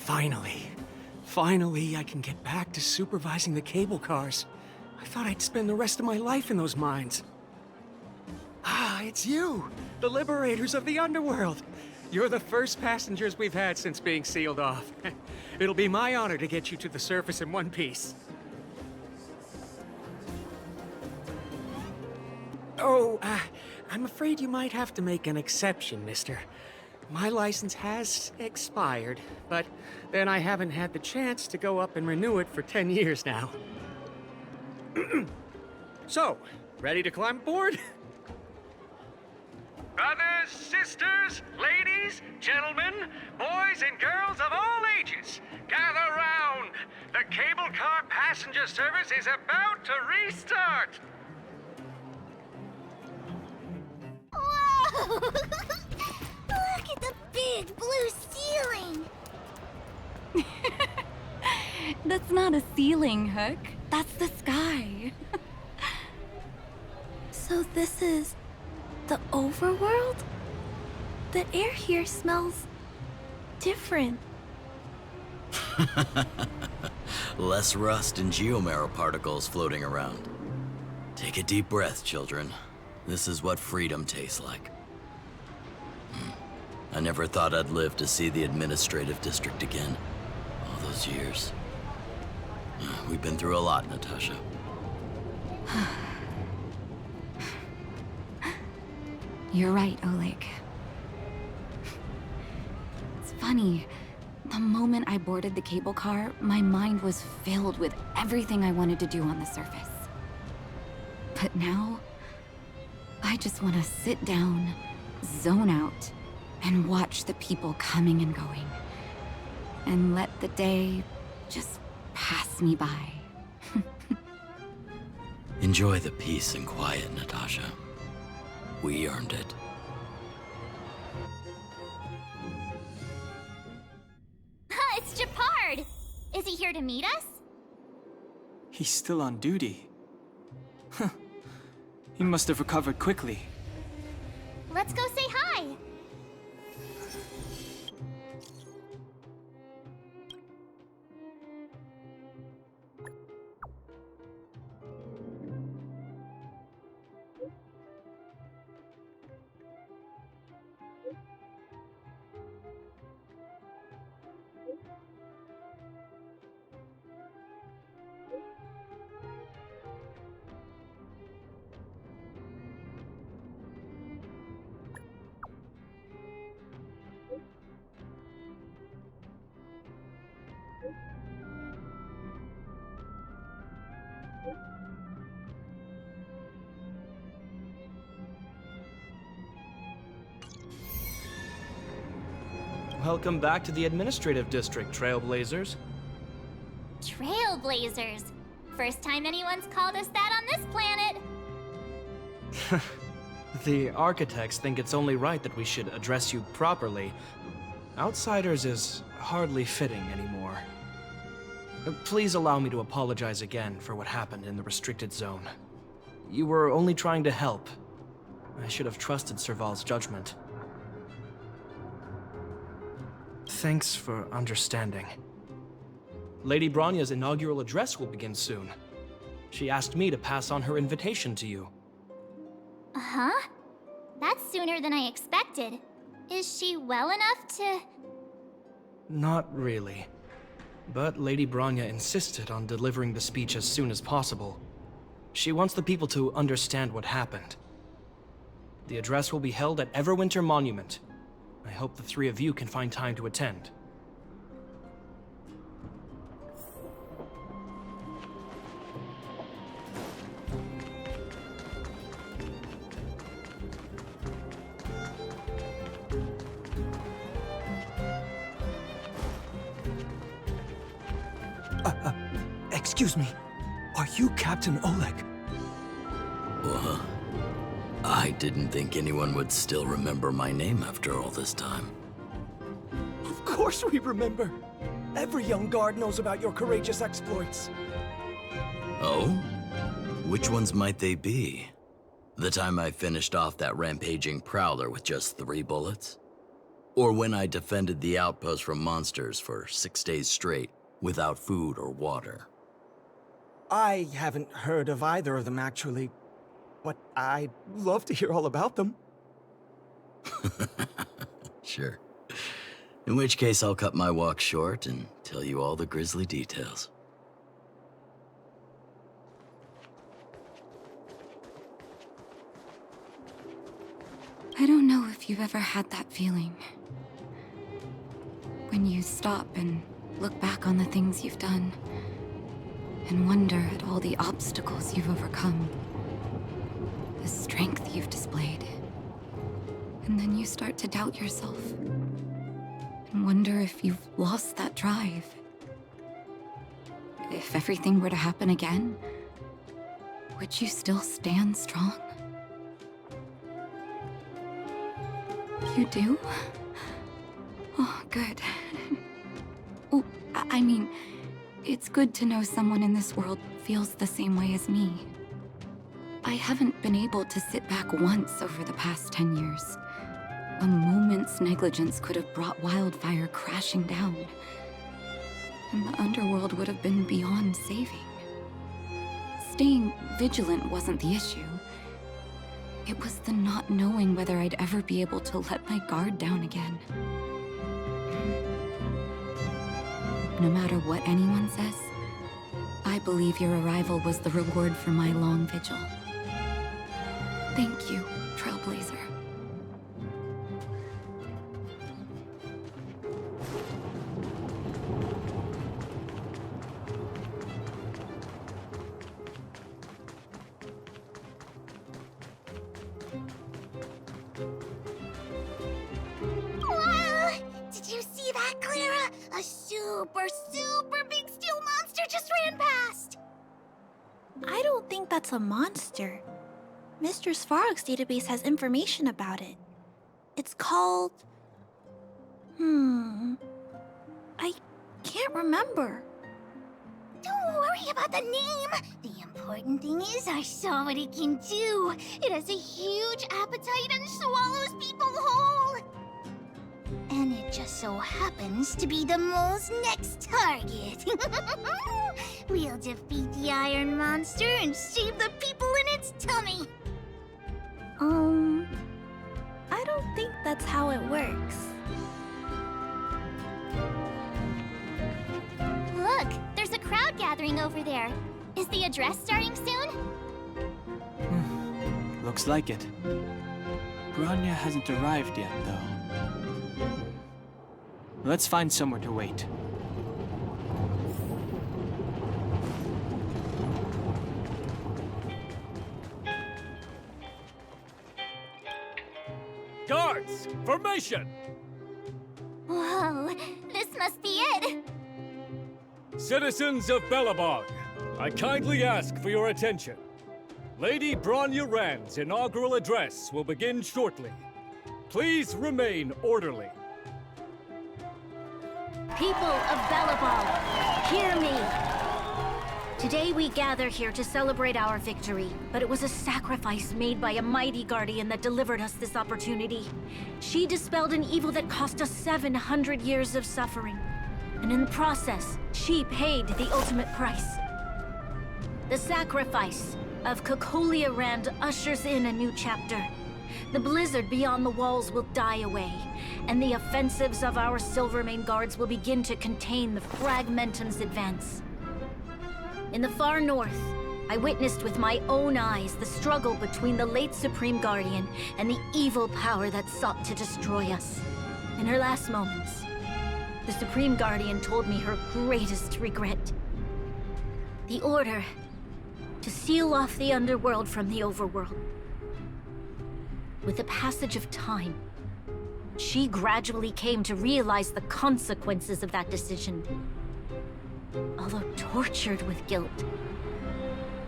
Finally. Finally, I can get back to supervising the cable cars. I thought I'd spend the rest of my life in those mines. Ah, it's you! The liberators of the underworld! You're the first passengers we've had since being sealed off. It'll be my honor to get you to the surface in one piece. Oh, I'm afraid you might have to make an exception, mister. My license has expired, but then I haven't had the chance to go up and renew it for 10 years now. So, ready to climb aboard? Brothers, sisters, ladies, gentlemen, boys and girls of all ages, gather round! The cable car passenger service is about to restart! Whoa! Look at the big blue ceiling! That's not a ceiling, Hook. That's the sky. So this is the overworld? The air here smells different. Less rust and geomarrow particles floating around. Take a deep breath, children. This is what freedom tastes like. I never thought I'd live to see the administrative district again. All those years. We've been through a lot, Natasha. You're right, Oleg. It's funny. The moment I boarded the cable car, my mind was filled with everything I wanted to do on the surface. But now, I just want to sit down, zone out, and watch the people coming and going. And let the day just pass me by. Enjoy the peace and quiet, Natasha. We earned it. It's Japard! Is he here to meet us? He's still on duty. Huh. He must have recovered quickly. Let's go say hi! Welcome back to the administrative district, Trailblazers. Trailblazers! First time anyone's called us that on this planet! The architects think it's only right that we should address you properly. Outsiders is hardly fitting anymore. Please allow me to apologize again for what happened in the restricted zone. You were only trying to help. I should have trusted Serval's judgment. Thanks for understanding. Lady Bronya's inaugural address will begin soon. She asked me to pass on her invitation to you. Huh? That's sooner than I expected. Is she well enough to... Not really. But Lady Bronya insisted on delivering the speech as soon as possible. She wants the people to understand what happened. The address will be held at Everwinter Monument. I hope the three of you can find time to attend. Excuse me. Are you Captain Oleg? I didn't think anyone would still remember my name after all this time. Of course we remember. Every young guard knows about your courageous exploits. Oh? Which ones might they be? The time I finished off that rampaging prowler with just 3 bullets? Or when I defended the outpost from monsters for 6 days straight, without food or water. I haven't heard of either of them, actually. But I'd love to hear all about them. Sure. In which case, I'll cut my walk short and tell you all the grisly details. I don't know if you've ever had that feeling. When you stop and look back on the things you've done, and wonder at all the obstacles you've overcome, the strength you've displayed. And then you start to doubt yourself, and wonder if you've lost that drive. If everything were to happen again, would you still stand strong? You do? Oh, good. Oh, I mean, it's good to know someone in this world feels the same way as me. I haven't been able to sit back once over the past 10 years. A moment's negligence could have brought wildfire crashing down, and the underworld would have been beyond saving. Staying vigilant wasn't the issue. It was the not knowing whether I'd ever be able to let my guard down again. No matter what anyone says, I believe your arrival was the reward for my long vigil. Thank you, Trailblazer. Wow! Did you see that, Clara? A super big steel monster just ran past! I don't think that's a monster. Mr. Svarog's database has information about it. It's called... I can't remember. Don't worry about the name. The important thing is I saw what it can do. It has a huge appetite and swallows people whole. And it just so happens to be the mole's next target. We'll defeat the Iron Monster and save the people in its tummy. I don't think that's how it works. Look, there's a crowd gathering over there. Is the address starting soon? Looks like it. Grania hasn't arrived yet, though. Let's find somewhere to wait. Guards, formation! Whoa, this must be it. Citizens of Belobog, I kindly ask for your attention. Lady Bronya Rand's inaugural address will begin shortly. Please remain orderly. People of Belobog, hear me! Today we gather here to celebrate our victory, but it was a sacrifice made by a mighty guardian that delivered us this opportunity. She dispelled an evil that cost us 700 years of suffering. And in the process, she paid the ultimate price. The sacrifice of Cocolia Rand ushers in a new chapter. The blizzard beyond the walls will die away, and the offensives of our Silvermane guards will begin to contain the Fragmentum's advance. In the far north, I witnessed with my own eyes the struggle between the late Supreme Guardian and the evil power that sought to destroy us. In her last moments, the Supreme Guardian told me her greatest regret. The order to seal off the underworld from the overworld. With the passage of time, she gradually came to realize the consequences of that decision. Although tortured with guilt,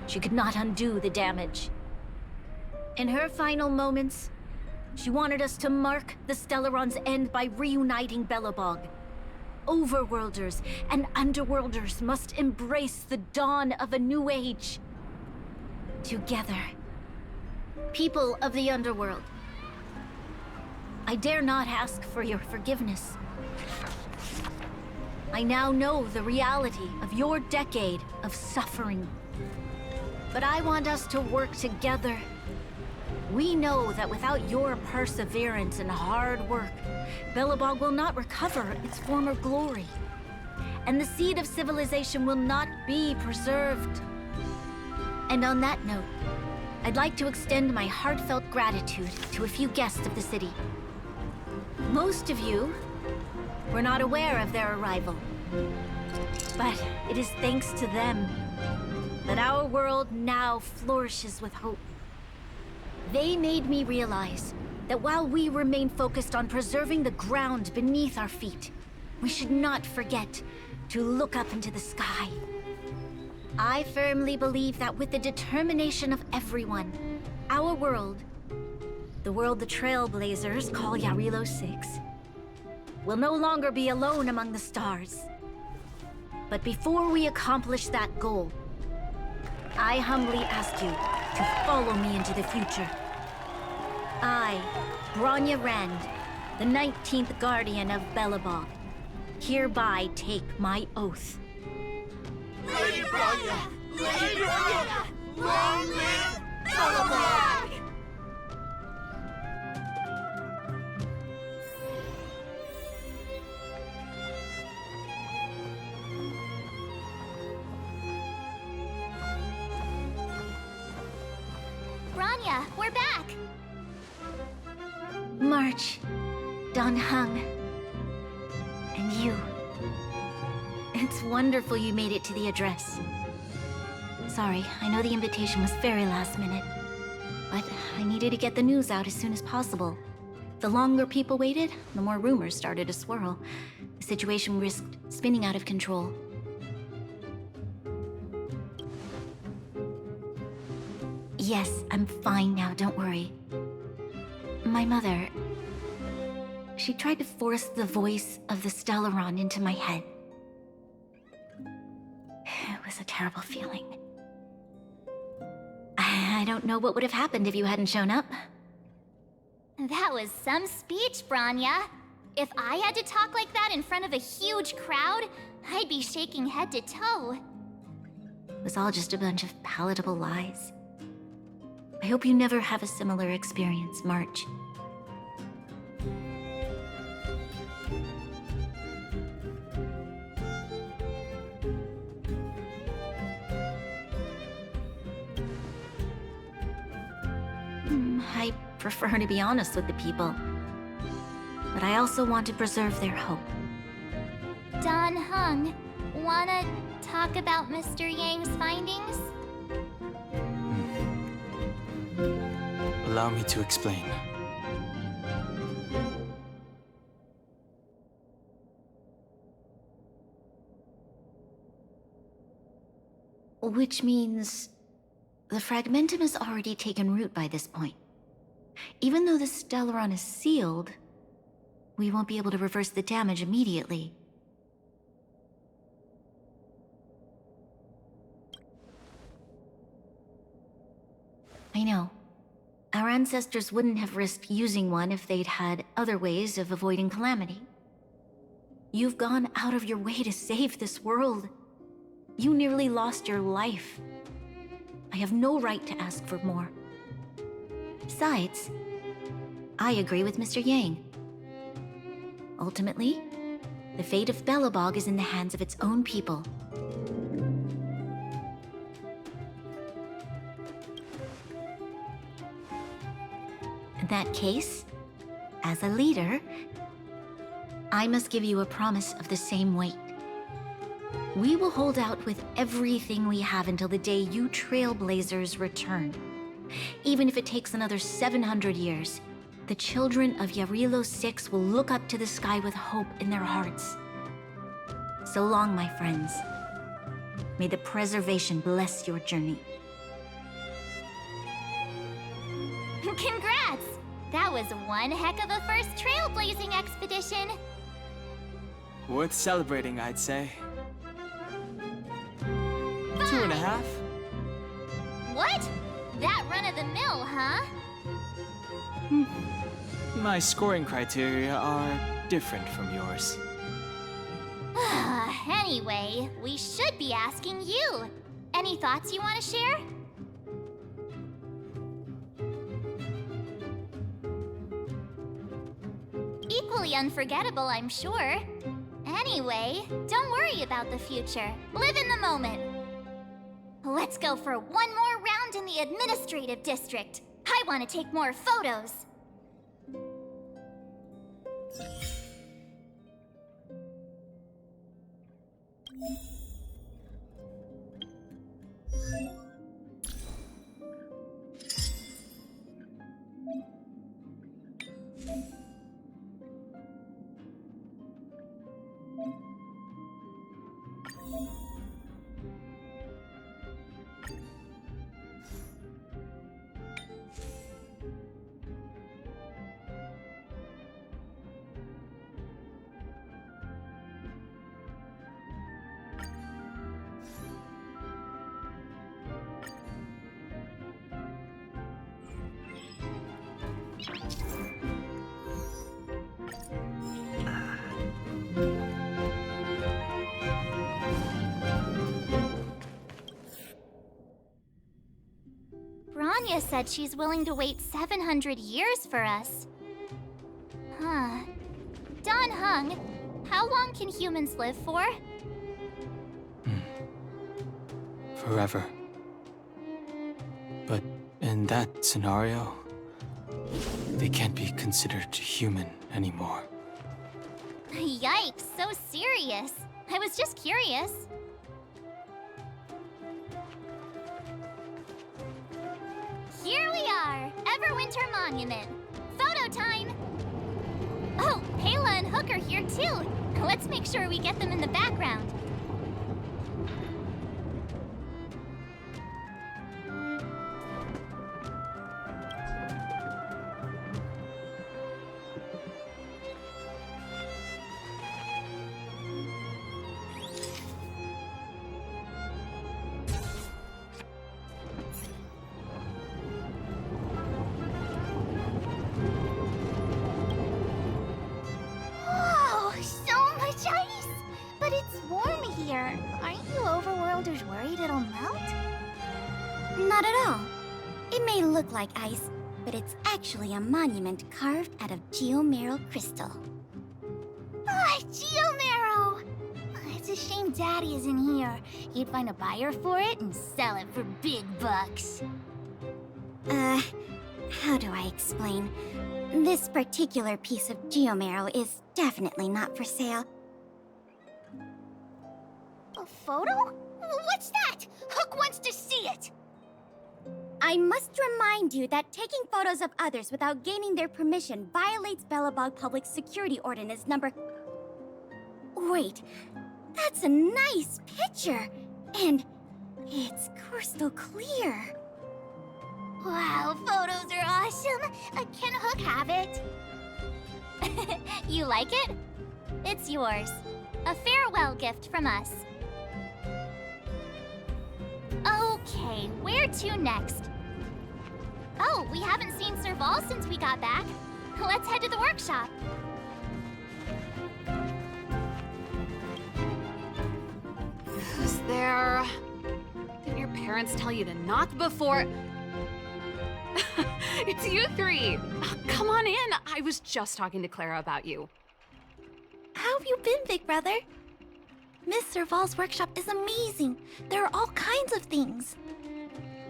she could not undo the damage. In her final moments, she wanted us to mark the Stellaron's end by reuniting Belobog. Overworlders and Underworlders must embrace the dawn of a new age. Together. People of the Underworld, I dare not ask for your forgiveness. I now know the reality of your decade of suffering. But I want us to work together. We know that without your perseverance and hard work, Belobog will not recover its former glory. And the seed of civilization will not be preserved. And on that note, I'd like to extend my heartfelt gratitude to a few guests of the city. Most of you were not aware of their arrival. But it is thanks to them that our world now flourishes with hope. They made me realize that while we remain focused on preserving the ground beneath our feet, we should not forget to look up into the sky. I firmly believe that with the determination of everyone, our world, the world the Trailblazers call Yarilo 6, will no longer be alone among the stars. But before we accomplish that goal, I humbly ask you to follow me into the future. I, Bronya Rand, the 19th Guardian of Belobog, hereby take my oath. Lady Bronya! Lady Bronya! Long live Belobog! Bronya, we're back! March, Dan Heng, and you. It's wonderful you made it to the address. Sorry, I know the invitation was very last minute, but I needed to get the news out as soon as possible. The longer people waited, the more rumors started to swirl. The situation risked spinning out of control. Yes, I'm fine now, don't worry. My mother... she tried to force the voice of the Stellaron into my head. It was a terrible feeling. I don't know what would have happened if you hadn't shown up. That was some speech, Bronya. If I had to talk like that in front of a huge crowd, I'd be shaking head to toe. It was all just a bunch of palatable lies. I hope you never have a similar experience, March. I prefer to be honest with the people. But I also want to preserve their hope. Dan Heng, wanna talk about Mr. Yang's findings? Allow me to explain. Which means... the Fragmentum has already taken root by this point. Even though the Stellaron is sealed, we won't be able to reverse the damage immediately. I know. Our ancestors wouldn't have risked using one if they'd had other ways of avoiding calamity. You've gone out of your way to save this world. You nearly lost your life. I have no right to ask for more. Besides, I agree with Mr. Yang. Ultimately, the fate of Belobog is in the hands of its own people. In that case, as a leader, I must give you a promise of the same weight. We will hold out with everything we have until the day you Trailblazers return. Even if it takes another 700 years, the children of Yarilo 6 will look up to the sky with hope in their hearts. So long, my friends. May the preservation bless your journey. Congrats! That was one heck of a first trailblazing expedition. Worth celebrating, I'd say. Fine. 2.5? What? That run of the mill, huh? My scoring criteria are different from yours. Anyway, we should be asking you. Any thoughts you want to share? Equally unforgettable, I'm sure. Anyway, don't worry about the future. Live in the moment. Let's go for one more round in the administrative district. I want to take more photos. Bronya said she's willing to wait 700 years for us. Huh. Don Hung, how long can humans live for? Forever. But in that scenario, they can't be considered human anymore. Yikes, so serious. I was just curious. Here we are, Everwinter Monument. Photo time! Oh, Payla and Hook are here too. Let's make sure we get them in the background. Whoa, so much ice! But it's warm here. Aren't you overworlders worried it'll melt? Not at all. It may look like ice, but it's actually a monument carved out of geomeral crystal. Ah, Geomarrow! It's a shame Daddy isn't here. He'd find a buyer for it and sell it for big bucks. How do I explain? This particular piece of geomarrow is definitely not for sale. A photo? What's that? Hook wants to see it! I must remind you that taking photos of others without gaining their permission violates Belobog Public Security Ordinance number... Wait, that's a nice picture! And it's crystal clear. Wow, photos are awesome! Can Hook have it? You like it? It's yours. A farewell gift from us. Okay, where to next? Oh, we haven't seen Serval since we got back. Let's head to the workshop. Who's there? Didn't your parents tell you to knock before? It's you three! Come on in! I was just talking to Clara about you. How have you been, big brother? Miss Serval's workshop is amazing. There are all kinds of things.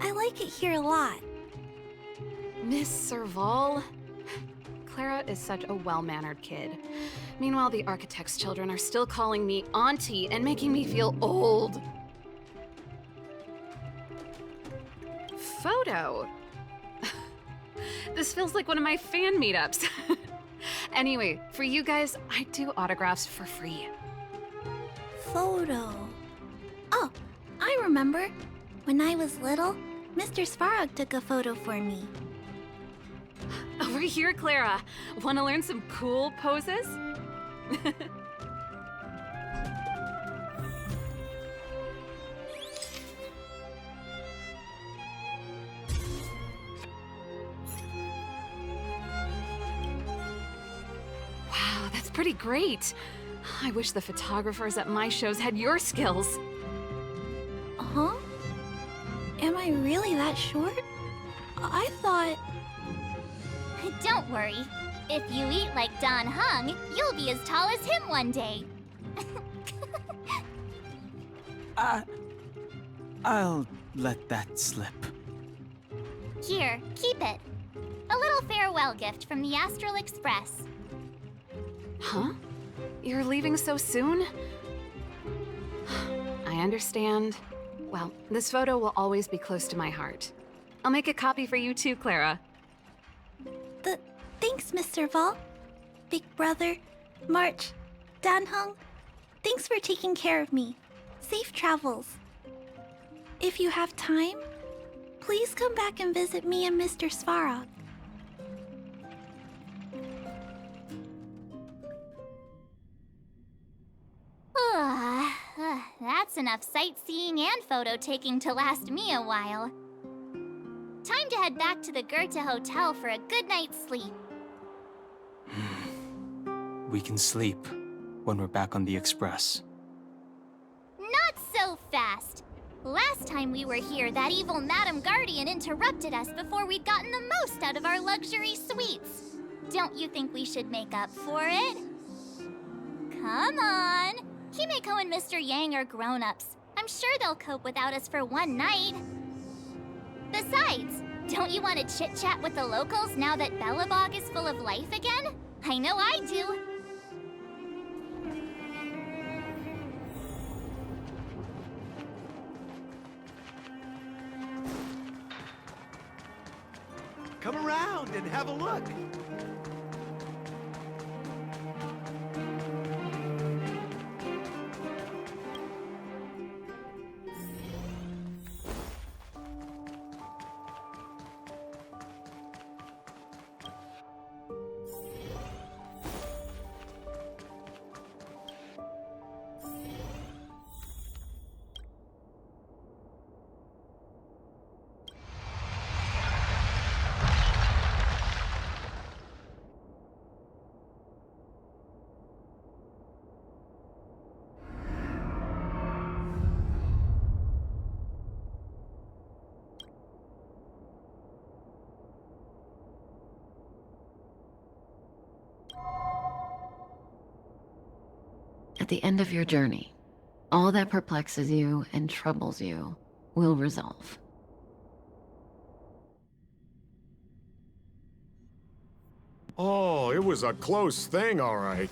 I like it here a lot. Miss Serval? Clara is such a well-mannered kid. Meanwhile, the architect's children are still calling me auntie and making me feel old. Photo? This feels like one of my fan meetups. Anyway, for you guys, I do autographs for free. Photo. Oh, I remember. When I was little, Mr. Svarog took a photo for me. Over here, Clara. Want to learn some cool poses? pretty great. I wish the photographers at my shows had your skills. Huh? Am I really that short? I thought... Don't worry. If you eat like Don Hung, you'll be as tall as him one day. I'll let that slip. Here, keep it. A little farewell gift from the Astral Express. Huh? You're leaving so soon? I understand. Well, this photo will always be close to my heart. I'll make a copy for you too, Clara. Thanks, Mr. Vol. Big Brother, March, Danhung. Thanks for taking care of me. Safe travels. If you have time, please come back and visit me and Mr. Svarog. That's enough sightseeing and photo taking to last me a while. Time to head back to the Goethe Hotel for a good night's sleep. We can sleep when we're back on the Express. Not so fast! Last time we were here, that evil Madam Guardian interrupted us before we'd gotten the most out of our luxury suites. Don't you think we should make up for it? Come on! Himeko and Mr. Yang are grown-ups. I'm sure they'll cope without us for one night. Besides, don't you want to chit-chat with the locals now that Belobog is full of life again? I know I do. Come around and have a look. At the end of your journey, all that perplexes you and troubles you will resolve. Oh, it was a close thing, all right.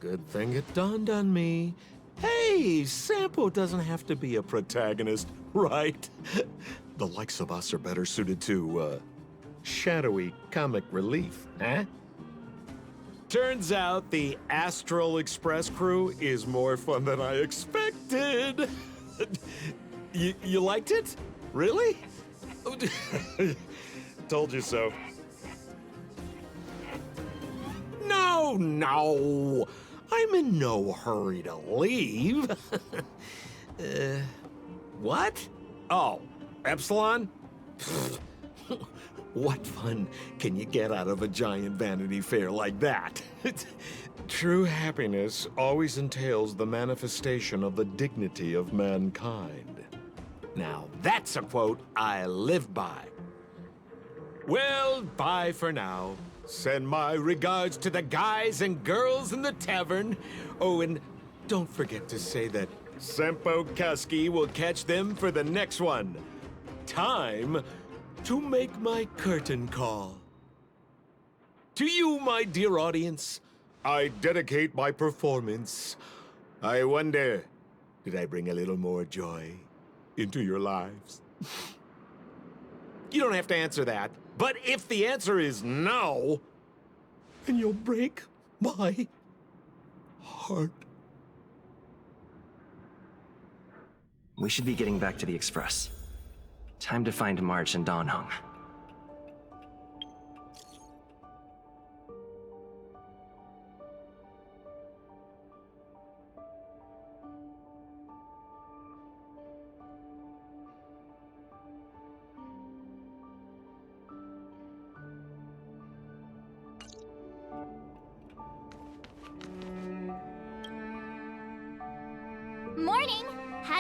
Good thing it dawned on me. Hey, Sampo doesn't have to be a protagonist, right? The likes of us are better suited to, shadowy comic relief, eh? Turns out the Astral Express crew is more fun than I expected. You liked it? Really? Told you so. No! I'm in no hurry to leave. What? Oh, Epsilon? What fun can you get out of a giant Vanity Fair like that? True happiness always entails the manifestation of the dignity of mankind. Now, that's a quote I live by. Well, bye for now. Send my regards to the guys and girls in the tavern. Oh, and don't forget to say that Sempo Kuski will catch them for the next one. Time to make my curtain call. To you, my dear audience, I dedicate my performance. I wonder, did I bring a little more joy into your lives? You don't have to answer that, but if the answer is no, then you'll break my heart. We should be getting back to the Express. Time to find March and Danhung.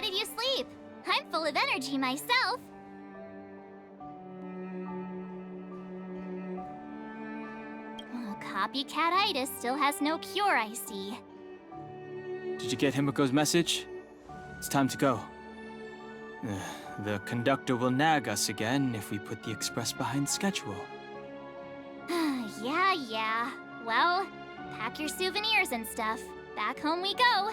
did you sleep? I'm full of energy myself. Copycat-itis still has no cure, I see. Did you get Himiko's message? It's time to go. The conductor will nag us again if we put the express behind schedule. Yeah. Well, pack your souvenirs and stuff. Back home we go.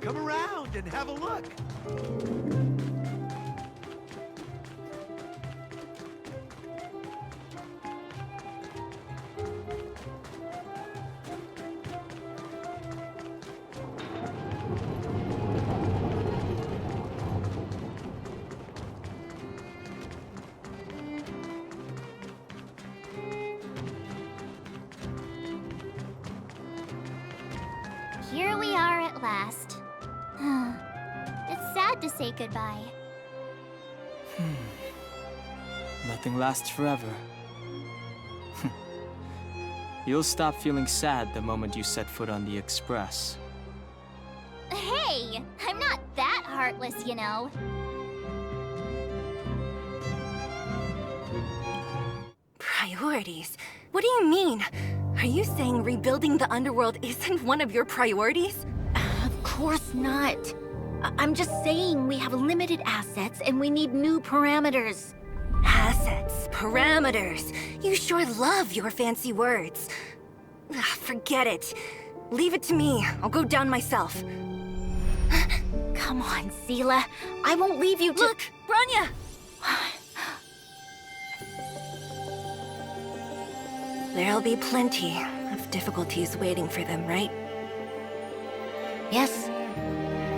Come around and have a look. Here we are at last. It's sad to say goodbye. Nothing lasts forever. You'll stop feeling sad the moment you set foot on the express. Hey, I'm not that heartless, you know. Priorities? What do you mean? Are you saying rebuilding the underworld isn't one of your priorities? Of course not. I'm just saying we have limited assets and we need new parameters. Assets, parameters. You sure love your fancy words. Forget it. Leave it to me. I'll go down myself. Come on, Seela. I won't leave you to— Look, Branya! There'll be plenty of difficulties waiting for them, right? Yes.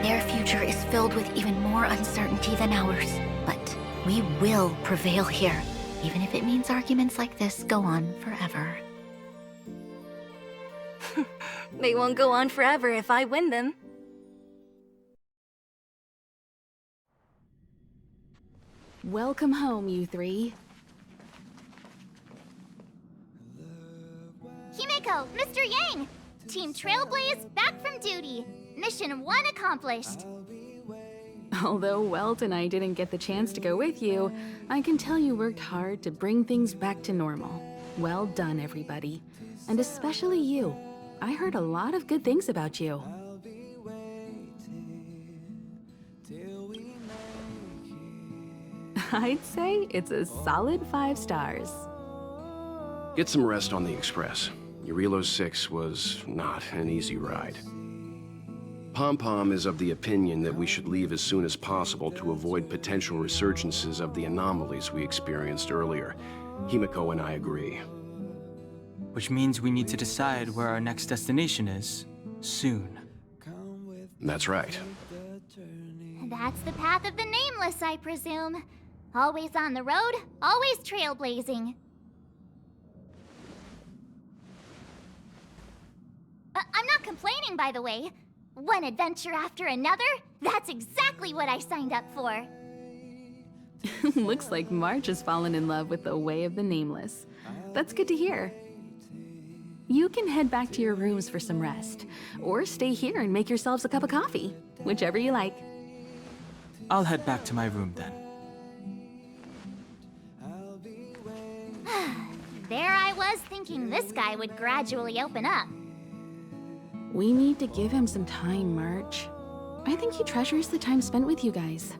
Their future is filled with even more uncertainty than ours. But we will prevail here, even if it means arguments like this go on forever. They won't go on forever if I win them. Welcome home, you three. Himiko, Mr. Yang! Team Trailblaze back from duty. Mission 1 accomplished. Although Welt and I didn't get the chance to go with you, I can tell you worked hard to bring things back to normal. Well done, everybody. And especially you. I heard a lot of good things about you. I'd say it's a solid 5 stars. Get some rest on the Express. Eurilo 6 was not an easy ride. Pom-Pom is of the opinion that we should leave as soon as possible to avoid potential resurgences of the anomalies we experienced earlier. Himiko and I agree. Which means we need to decide where our next destination is, soon. That's right. That's the path of the Nameless, I presume. Always on the road, always trailblazing. I'm not complaining, by the way. One adventure after another, that's exactly what I signed up for. Looks like March has fallen in love with the way of the Nameless. That's good to hear. You can head back to your rooms for some rest, or stay here and make yourselves a cup of coffee, whichever you like. I'll head back to my room then. There I was thinking this guy would gradually open up. We need to give him some time, March. I think he treasures the time spent with you guys.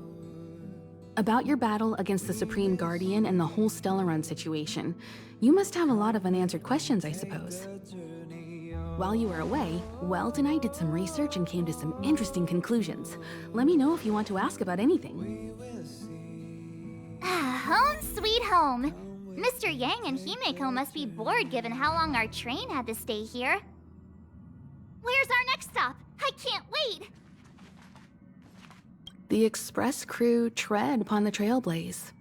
About your battle against the Supreme Guardian and the whole Stellaron situation, you must have a lot of unanswered questions, I suppose. While you were away, Welt and I did some research and came to some interesting conclusions. Let me know if you want to ask about anything. Home sweet home. Mr. Yang and Himeko must be bored given how long our train had to stay here. Where's our next stop? I can't wait! The express crew tread upon the trailblaze.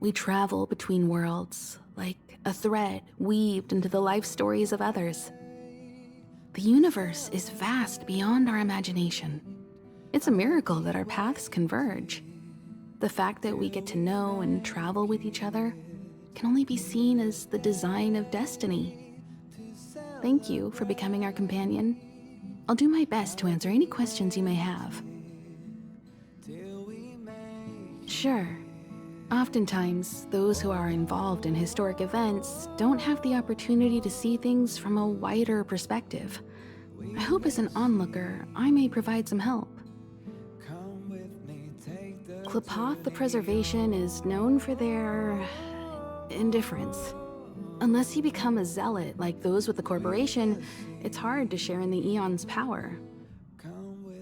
We travel between worlds, like a thread weaved into the life stories of others. The universe is vast beyond our imagination. It's a miracle that our paths converge. The fact that we get to know and travel with each other can only be seen as the design of destiny. Thank you for becoming our companion. I'll do my best to answer any questions you may have. Sure. Oftentimes, those who are involved in historic events don't have the opportunity to see things from a wider perspective. I hope as an onlooker, I may provide some help. Klapoth the Preservation is known for their indifference. Unless you become a zealot like those with the corporation, it's hard to share in the Aeon's power.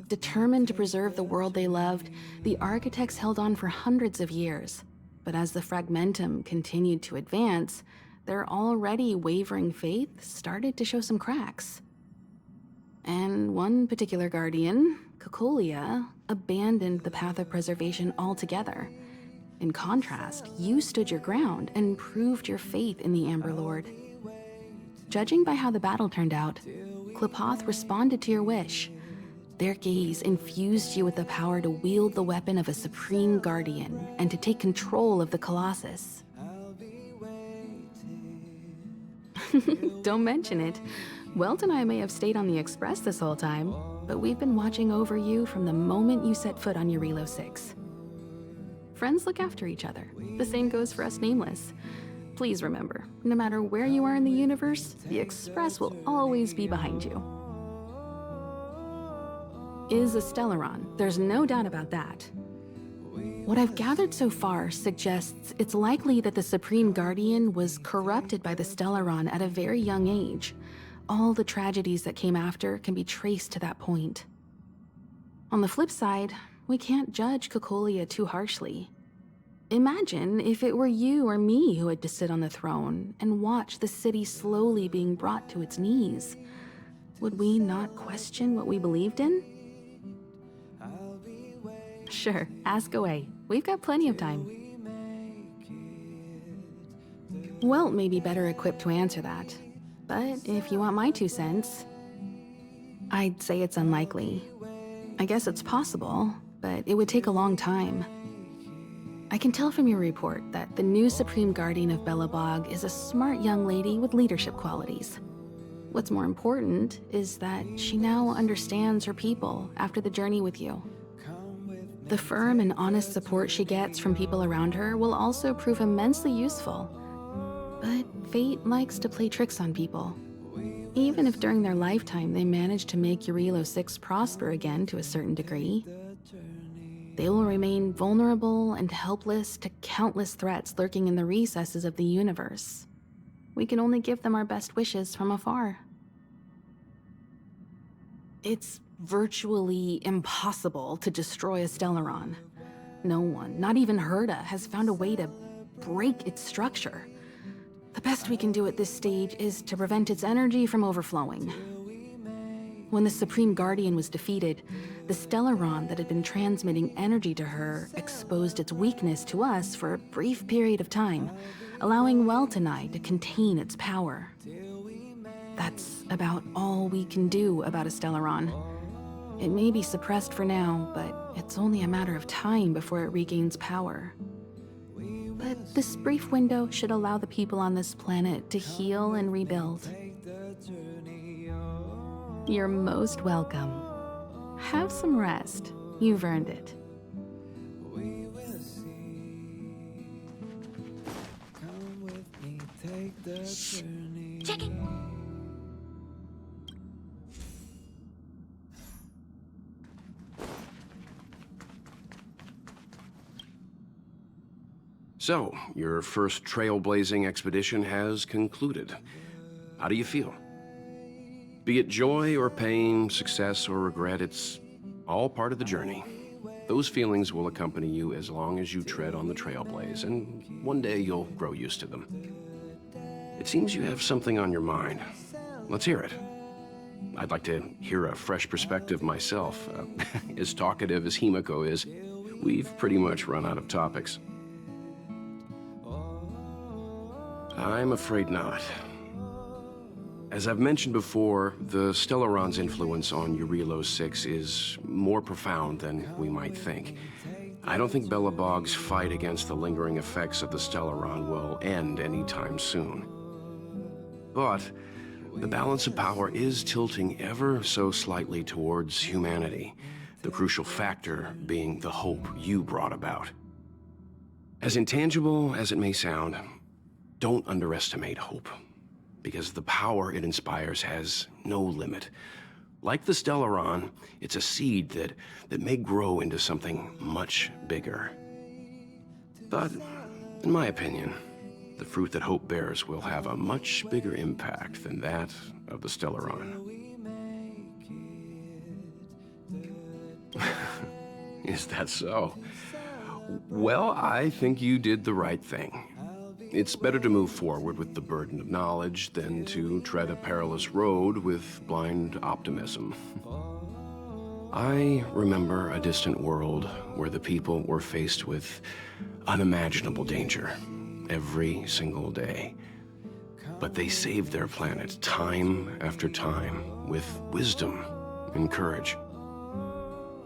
Determined to preserve the world they loved, the architects held on for hundreds of years. But as the Fragmentum continued to advance, their already wavering faith started to show some cracks. And one particular guardian, Cocolia, abandoned the path of preservation altogether. In contrast, you stood your ground and proved your faith in the Amber Lord. Judging by how the battle turned out, Klapoth responded to your wish. Their gaze infused you with the power to wield the weapon of a supreme guardian and to take control of the Colossus. Don't mention it. Welt and I may have stayed on the Express this whole time, but we've been watching over you from the moment you set foot on Eurilo 6. Friends look after each other. The same goes for us Nameless. Please remember, no matter where you are in the universe, the Express will always be behind you. Is a Stellaron, there's no doubt about that. What I've gathered so far suggests it's likely that the Supreme Guardian was corrupted by the Stellaron at a very young age. All the tragedies that came after can be traced to that point. On the flip side, we can't judge Cocolia too harshly. Imagine if it were you or me who had to sit on the throne and watch the city slowly being brought to its knees. Would we not question what we believed in? Sure, ask away. We've got plenty of time. Welt may be better equipped to answer that. But if you want my 2 cents, I'd say it's unlikely. I guess it's possible, but it would take a long time. I can tell from your report that the new Supreme Guardian of Belobog is a smart young lady with leadership qualities. What's more important is that she now understands her people after the journey with you. The firm and honest support she gets from people around her will also prove immensely useful. But fate likes to play tricks on people. Even if during their lifetime they manage to make Eurilo 6 prosper again to a certain degree, they will remain vulnerable and helpless to countless threats lurking in the recesses of the universe. We can only give them our best wishes from afar. It's virtually impossible to destroy a Stellaron. No one, not even Herta, has found a way to break its structure. The best we can do at this stage is to prevent its energy from overflowing. When the Supreme Guardian was defeated, the Stellaron that had been transmitting energy to her exposed its weakness to us for a brief period of time, allowing Welt and I to contain its power. That's about all we can do about a Stellaron. It may be suppressed for now, but it's only a matter of time before it regains power. But this brief window should allow the people on this planet to heal and rebuild. You're most welcome. Have some rest. You've earned it. Checking. So, your first trailblazing expedition has concluded. How do you feel? Be it joy or pain, success or regret, it's all part of the journey. Those feelings will accompany you as long as you tread on the trailblaze, and one day you'll grow used to them. It seems you have something on your mind. Let's hear it. I'd like to hear a fresh perspective myself. As talkative as Himiko is, we've pretty much run out of topics. I'm afraid not. As I've mentioned before, the Stellaron's influence on Eurilo 6 is more profound than we might think. I don't think Belobog's fight against the lingering effects of the Stellaron will end anytime soon. But the balance of power is tilting ever so slightly towards humanity, the crucial factor being the hope you brought about. As intangible as it may sound, don't underestimate hope, because the power it inspires has no limit. Like the Stellaron, it's a seed that may grow into something much bigger. But, in my opinion, the fruit that hope bears will have a much bigger impact than that of the Stellaron. Is that so? Well, I think you did the right thing. It's better to move forward with the burden of knowledge than to tread a perilous road with blind optimism. I remember a distant world where the people were faced with unimaginable danger every single day. But they saved their planet time after time with wisdom and courage.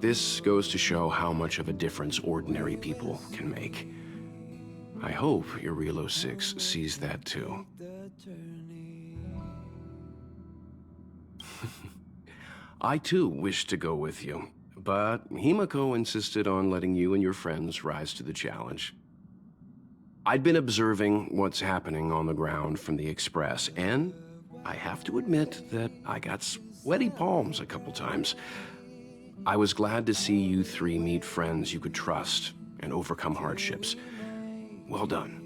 This goes to show how much of a difference ordinary people can make. I hope Eurilo 6 sees that too. I too wish to go with you, but Himiko insisted on letting you and your friends rise to the challenge. I'd been observing what's happening on the ground from the Express, and I have to admit that I got sweaty palms a couple times. I was glad to see you three meet friends you could trust and overcome hardships. Well done.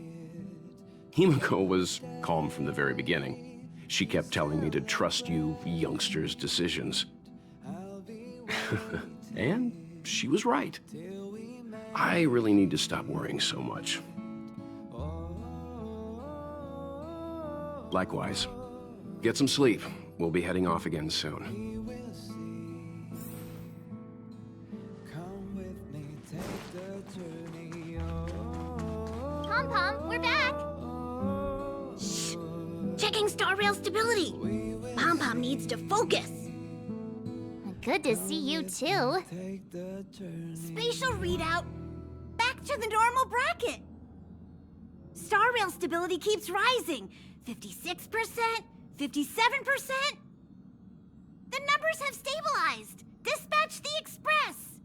Himiko was calm from the very beginning. She kept telling me to trust you youngsters' decisions. And she was right. I really need to stop worrying so much. Likewise. Get some sleep. We'll be heading off again soon. Pom-Pom, we're back! Shh! Checking star rail stability! Pom-Pom needs to focus! Good to see you, too. Spatial readout! Back to the normal bracket! Star rail stability keeps rising! 56%, 57%? The numbers have stabilized! Dispatch the Express!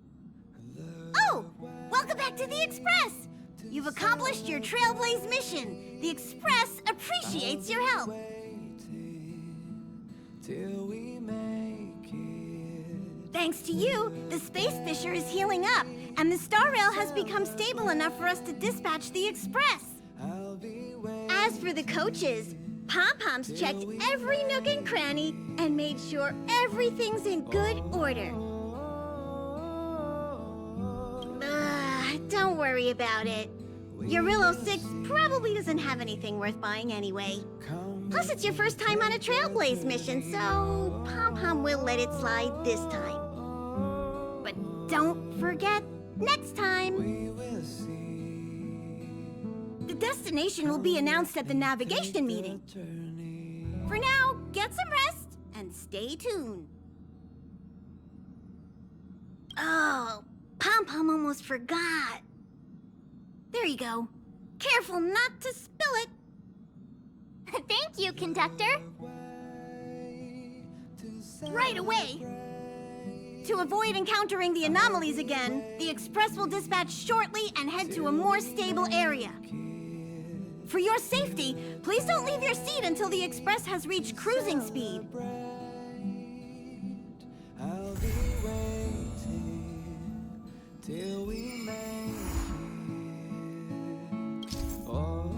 Oh! Welcome back to the Express! You've accomplished your Trailblaze mission. The Express appreciates your help. Thanks to you, the Space Fisher is healing up, and the Star Rail has become stable enough for us to dispatch the Express. As for the coaches, Pom-Pom's checked every nook and cranny and made sure everything's in good order. Don't worry about it. Eurilo 6 probably doesn't have anything worth buying anyway. Plus, it's your first time on a Trailblaze mission, so Pom-Pom will let it slide this time. But don't forget, next time. The destination will be announced at the navigation meeting. For now, get some rest and stay tuned. Oh, Pom-Pom almost forgot. There you go. Careful not to spill it. Thank you, conductor. Right away. To avoid encountering the anomalies again, the Express will dispatch shortly and head to a more stable area. For your safety, please don't leave your seat until the Express has reached cruising speed. I'll be waiting till we make it. Oh,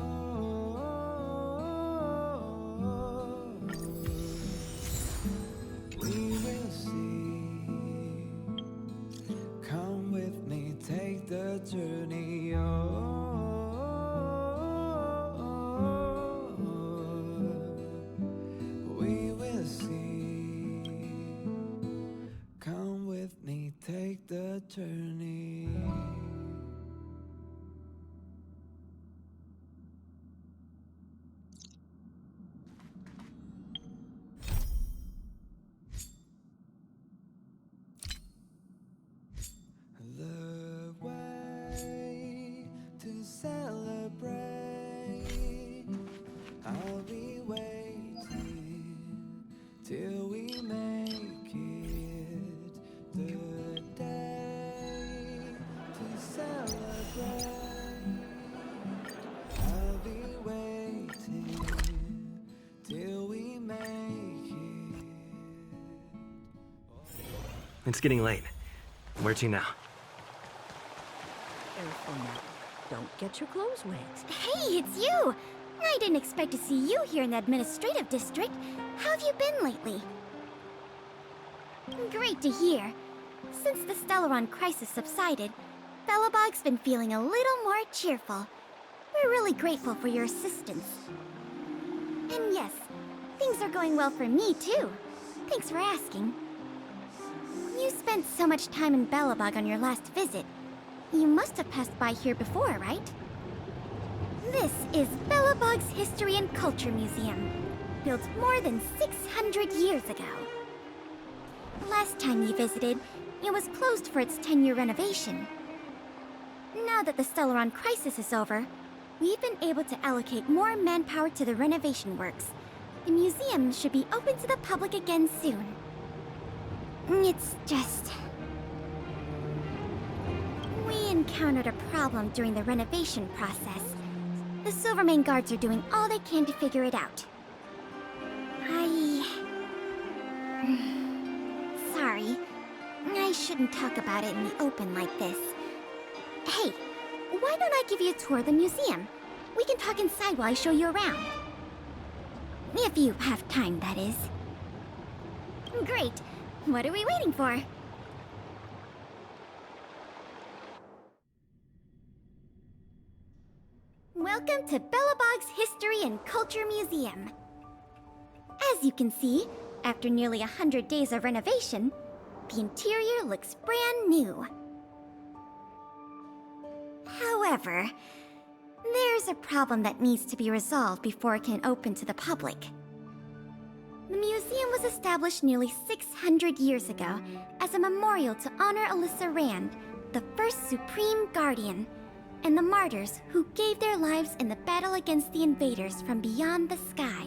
we will see. Come with me, take the journey. Oh. eternity. The way to celebrate, I'll be waiting till we make it the day to celebrate. I'll be waiting till we make it. It's getting late. Where to now? Careful now. Don't get your clothes wet. Hey, it's you! I didn't expect to see you here in the administrative district. How have you been lately? Great to hear. Since the Stellaron crisis subsided, Belobog's been feeling a little more cheerful. We're really grateful for your assistance. And yes, things are going well for me too. Thanks for asking. You spent so much time in Belobog on your last visit. You must have passed by here before, right? This is Belobog's History and Culture Museum, built more than 600 years ago. Last time you visited, it was closed for its 10-year renovation. Now that the Stellaron crisis is over, we've been able to allocate more manpower to the renovation works. The museum should be open to the public again soon. It's just... we encountered a problem during the renovation process. The Silvermane guards are doing all they can to figure it out. Sorry. I shouldn't talk about it in the open like this. Hey, why don't I give you a tour of the museum? We can talk inside while I show you around. If you have time, that is. Great. What are we waiting for? Welcome to Belobog's History and Culture Museum. As you can see, after nearly 100 days of renovation, the interior looks brand new. However, there's a problem that needs to be resolved before it can open to the public. The museum was established nearly 600 years ago as a memorial to honor Alyssa Rand, the first Supreme Guardian, and the martyrs who gave their lives in the battle against the invaders from beyond the sky.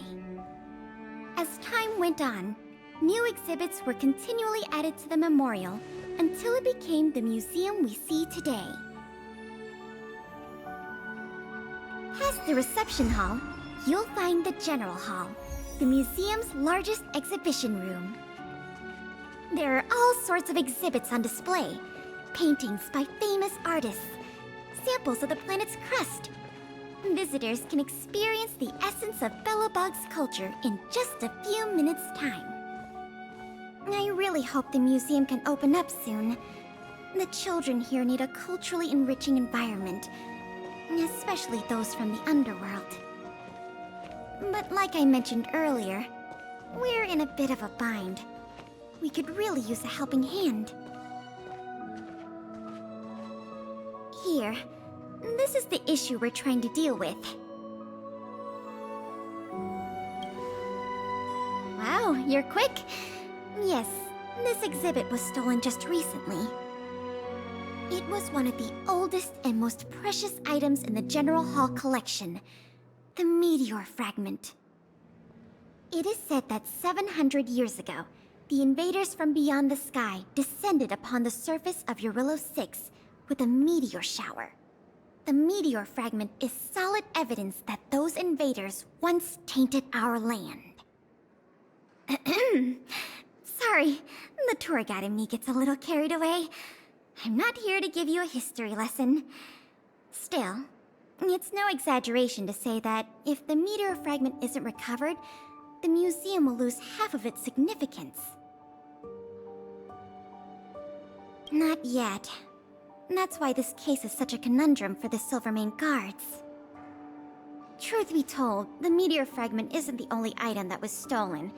As time went on, new exhibits were continually added to the memorial until it became the museum we see today. Past the reception hall, you'll find the General Hall, the museum's largest exhibition room. There are all sorts of exhibits on display, paintings by famous artists, samples of the planet's crust. Visitors can experience the essence of Belobog's culture in just a few minutes' time. I really hope the museum can open up soon. The children here need a culturally enriching environment, especially those from the underworld. But like I mentioned earlier, we're in a bit of a bind. We could really use a helping hand. Here, this is the issue we're trying to deal with. Wow, you're quick. Yes, this exhibit was stolen just recently. It was one of the oldest and most precious items in the General Hall collection, the meteor fragment. It is said that 700 years ago, the invaders from beyond the sky descended upon the surface of Eurillo 6 with a meteor shower. The meteor fragment is solid evidence that those invaders once tainted our land. Sorry, the tour guide in me gets a little carried away. I'm not here to give you a history lesson. Still, it's no exaggeration to say that if the meteor fragment isn't recovered, the museum will lose half of its significance. Not yet. That's why this case is such a conundrum for the Silvermane guards. Truth be told, the meteor fragment isn't the only item that was stolen,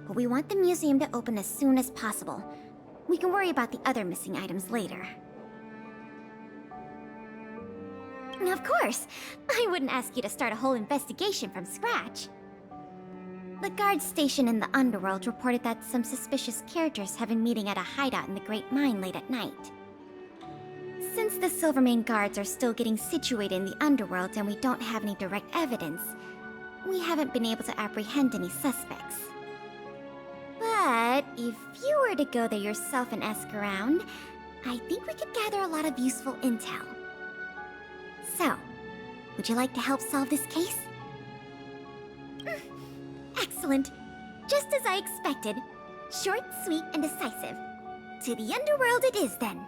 but we want the museum to open as soon as possible. We can worry about the other missing items later. Of course. I wouldn't ask you to start a whole investigation from scratch. The guard station in the underworld reported that some suspicious characters have been meeting at a hideout in the Great Mine late at night. Since the Silvermane guards are still getting situated in the underworld and we don't have any direct evidence, we haven't been able to apprehend any suspects. But if you were to go there yourself and ask around, I think we could gather a lot of useful intel. So, would you like to help solve this case? Excellent. Just as I expected. Short, sweet, and decisive. To the underworld it is, then.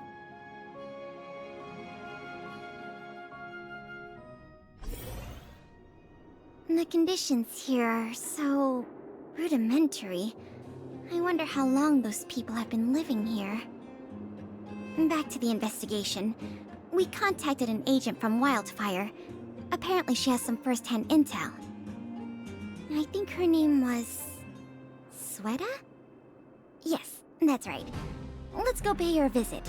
The conditions here are so rudimentary. I wonder how long those people have been living here. Back to the investigation. We contacted an agent from Wildfire. Apparently she has some first-hand intel. I think her name was... Sweta? Yes, that's right. Let's go pay her a visit.